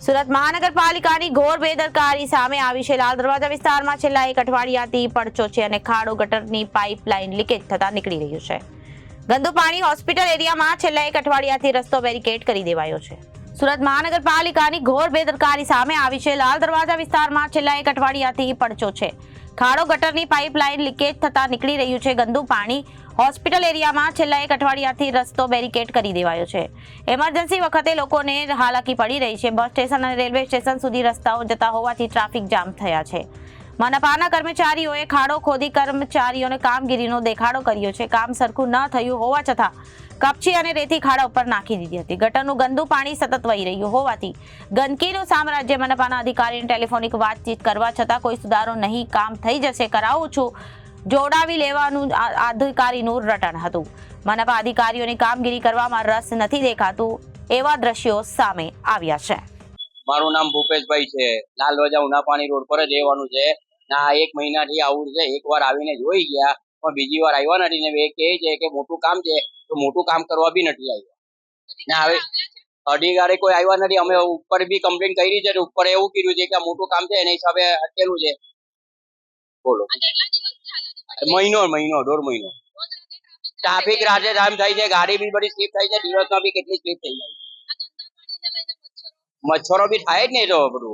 સુરત મહાનગરપાલિકાની ઘોર બેદરકારી સામે આવી છે। લાલ દરવાજા વિસ્તારમાં છેલ્લા એક અઠવાડિયાથી પડચો છે અને ખાડો ગટરની પાઇપલાઇન લીકેજ થતા નીકળી રહ્યું છે। ગંદુ પાણી હોસ્પિટલ એરિયામાં છેલ્લા એક અઠવાડિયાથી રસ્તો બેરિકેડ કરી દેવાયો છે। સુરત મહાનગરપાલિકાની ઘોર બેદરકારી સામે આવી છે। લાલ દરવાજા વિસ્તારમાં છેલ્લા એક અઠવાડિયાથી પડચો છે। ખાડો ગટરની પાઇપલાઇન લીકેજ થતા નીકળી રહ્યું છે ગંદુ પાણી હોસ્પિટલ એરિયામાં છેલ્લા એક અઠવાડિયાથી રસ્તો બેરિકેડ કરી દેવાયો છે। ઇમરજન્સી વખતે લોકોને હાલાકી પડી રહી છે। બસ સ્ટેશન અને રેલવે સ્ટેશન સુધી રસ્તાઓ જતા હોવાથી ટ્રાફિક જામ થયા છે। મનપાના કર્મચારીઓએ ખાડો ખોદી કર્મચારીઓને કામગીરીનો દેખાડો કર્યો છે। કામ સરખું ન થયું હોવા છતાં કપચી અને રેતી ખાડા ઉપર નાખી દીધી હતી। ગટરનું ગંદુ પાણી સતત વહી રહ્યું હોવાથી ગંદકીનું સામ્રાજ્ય। મનપાના અધિકારીને ટેલિફોનિક વાતચીત કરવા છતાં કોઈ સુધારો નહીં। કામ થઈ જશે, કરાવું છું, જોડાવી લેવાનું અધિકારીનું રટણ હતું। મનપા અધિકારીઓની કામગીરી કરવામાં રસ નથી દેખાતું એવા દ્રશ્યો સામે આવ્યા છે। મારું નામ ભૂપેશભાઈ છે। લાલ દરવાજા ઉનાપાણી રોડ પર જ રહેવાનું છે। ના 1 મહિનાથી આવું છે। એકવાર આવીને જોઈ ગયા પણ બીજી વાર આવ્યા નથી ને એ કહે છે કે મોટું કામ છે તો મોટું કામ કરવા બી નથી આવ્યા ને હવે અધિકારી કોઈ આવ્યા નથી। અમે ઉપર બી કમ્પ્લેન કરી છે, ઉપર એવું કીધું છે કે આ મોટું કામ છે એના હિસાબે અટકેલું છે। બોલો મહિનો 1.5 મહિનો ટ્રાફિક રાતે જામ થાય છે, ગાડી બી બધી સ્લીપ થાય છે, દિવસમાં બી કેટલી સ્લીપ થઈ જાય, મચ્છરો બી થાય જ ને। તો બધું